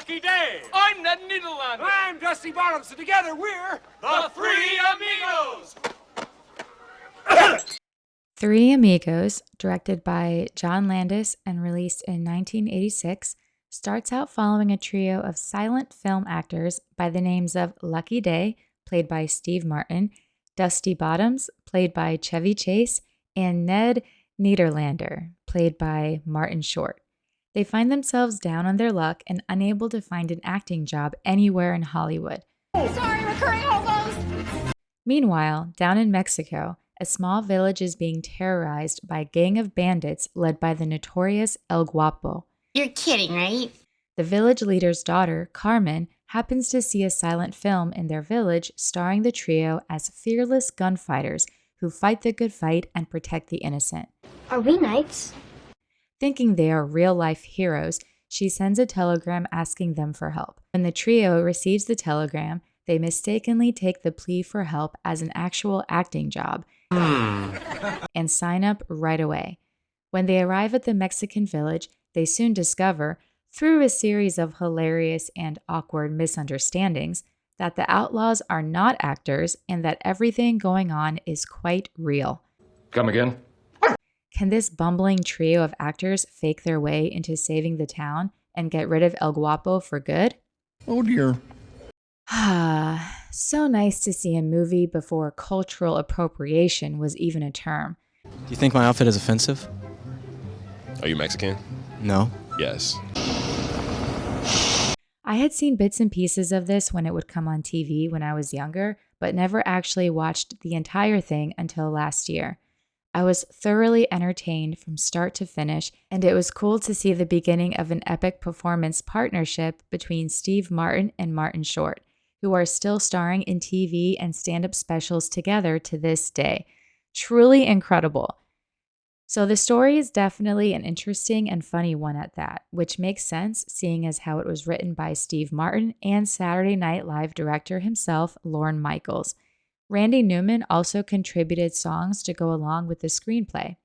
Lucky Day. I'm Ned Niederlander. I'm Dusty Bottoms, and together we're The Three Amigos. Three Amigos, directed by John Landis and released in 1986, starts out following a trio of silent film actors by the names of Lucky Day, played by Steve Martin, Dusty Bottoms, played by Chevy Chase, and Ned Niederlander, played by Martin Short. They find themselves down on their luck and unable to find an acting job anywhere in Hollywood. Sorry, recurring hobos! Meanwhile, down in Mexico, a small village is being terrorized by a gang of bandits led by the notorious El Guapo. You're kidding, right? The village leader's daughter, Carmen, happens to see a silent film in their village starring the trio as fearless gunfighters who fight the good fight and protect the innocent. Are we knights? Thinking they are real-life heroes, she sends a telegram asking them for help. When the trio receives the telegram, they mistakenly take the plea for help as an actual acting job and sign up right away. When they arrive at the Mexican village, they soon discover, through a series of hilarious and awkward misunderstandings, that the outlaws are not actors and that everything going on is quite real. Come again? Can this bumbling trio of actors fake their way into saving the town and get rid of El Guapo for good? Oh dear. So nice to see a movie before cultural appropriation was even a term. Do you think my outfit is offensive? Are you Mexican? No. Yes. I had seen bits and pieces of this when it would come on TV when I was younger, but never actually watched the entire thing until last year. I was thoroughly entertained from start to finish, and it was cool to see the beginning of an epic performance partnership between Steve Martin and Martin Short, who are still starring in TV and stand-up specials together to this day. Truly incredible. So the story is definitely an interesting and funny one at that, which makes sense seeing as how it was written by Steve Martin and Saturday Night Live director himself, Lorne Michaels. Randy Newman also contributed songs to go along with the screenplay.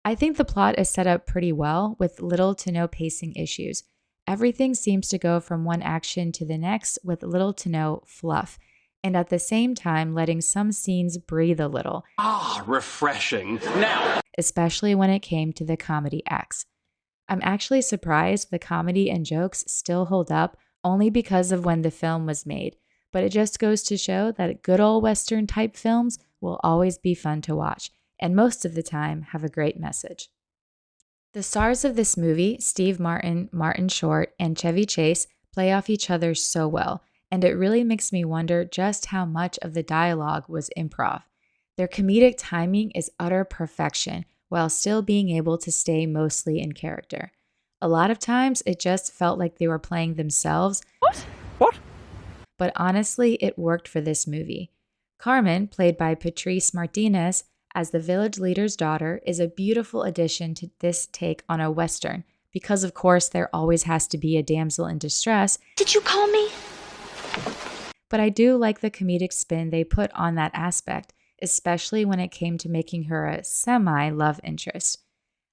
I think the plot is set up pretty well with little to no pacing issues. Everything seems to go from one action to the next with little to no fluff, and at the same time letting some scenes breathe a little. Refreshing. Now, especially when it came to the comedy acts. I'm actually surprised the comedy and jokes still hold up only because of when the film was made, but it just goes to show that good old Western type films will always be fun to watch, and most of the time have a great message. The stars of this movie, Steve Martin, Martin Short, and Chevy Chase, play off each other so well, and it really makes me wonder just how much of the dialogue was improv. Their comedic timing is utter perfection, while still being able to stay mostly in character. A lot of times, it just felt like they were playing themselves. What? But honestly, it worked for this movie. Carmen, played by Patrice Martinez as the village leader's daughter, is a beautiful addition to this take on a Western, because of course there always has to be a damsel in distress. Did you call me? But I do like the comedic spin they put on that aspect, especially when it came to making her a semi-love interest.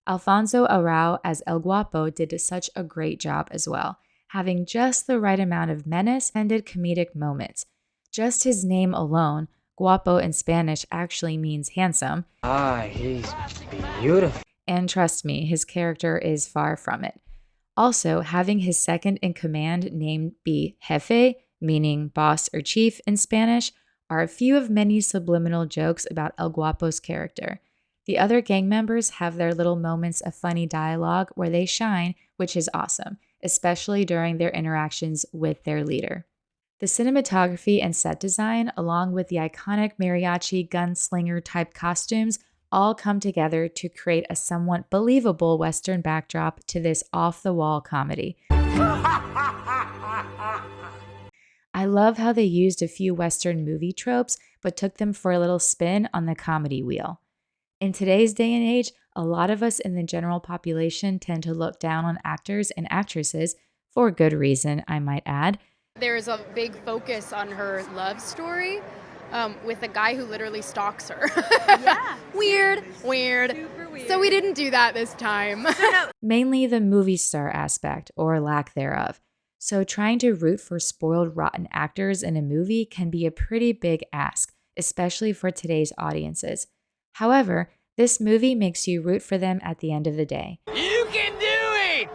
Alfonso Arau as El Guapo did such a great job as well, having just the right amount of menace and comedic moments. Just his name alone, Guapo in Spanish actually means handsome. He's beautiful. And trust me, his character is far from it. Also, having his second in command named be Jefe, meaning boss or chief in Spanish, are a few of many subliminal jokes about El Guapo's character. The other gang members have their little moments of funny dialogue where they shine, which is awesome, especially during their interactions with their leader. The cinematography and set design, along with the iconic mariachi gunslinger type costumes, all come together to create a somewhat believable Western backdrop to this off-the-wall comedy. I love how they used a few Western movie tropes, but took them for a little spin on the comedy wheel. In today's day and age, a lot of us in the general population tend to look down on actors and actresses, for good reason, I might add. There's a big focus on her love story with a guy who literally stalks her. Yeah. Weird. Super weird. So we didn't do that this time. Mainly the movie star aspect, or lack thereof. So trying to root for spoiled, rotten actors in a movie can be a pretty big ask, especially for today's audiences. However, this movie makes you root for them at the end of the day. You can do it!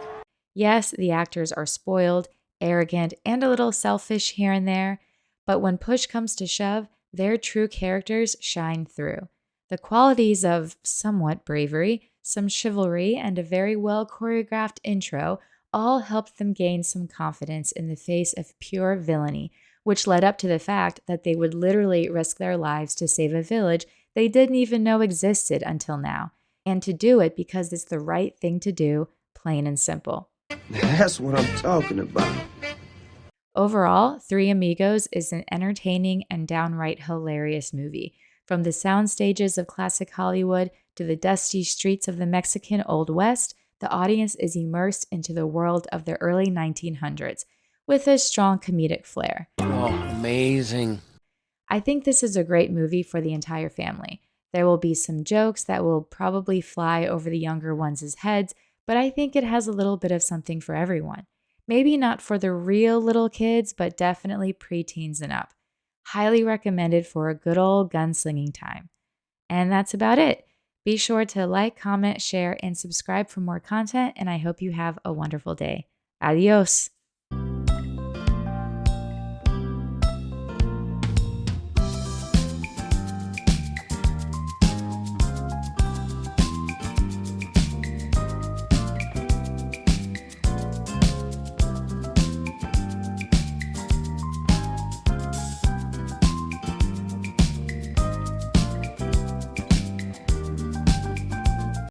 Yes, the actors are spoiled, arrogant, and a little selfish here and there, but when push comes to shove, their true characters shine through. The qualities of somewhat bravery, some chivalry, and a very well choreographed intro all helped them gain some confidence in the face of pure villainy, which led up to the fact that they would literally risk their lives to save a village they didn't even know existed until now, and to do it because it's the right thing to do, plain and simple. That's what I'm talking about. Overall, Three Amigos is an entertaining and downright hilarious movie. From the sound stages of classic Hollywood to the dusty streets of the Mexican Old West, the audience is immersed into the world of the early 1900s with a strong comedic flair. Oh, amazing. I think this is a great movie for the entire family. There will be some jokes that will probably fly over the younger ones' heads, but I think it has a little bit of something for everyone. Maybe not for the real little kids, but definitely preteens and up. Highly recommended for a good old gunslinging time. And that's about it. Be sure to like, comment, share, and subscribe for more content, and I hope you have a wonderful day. Adios.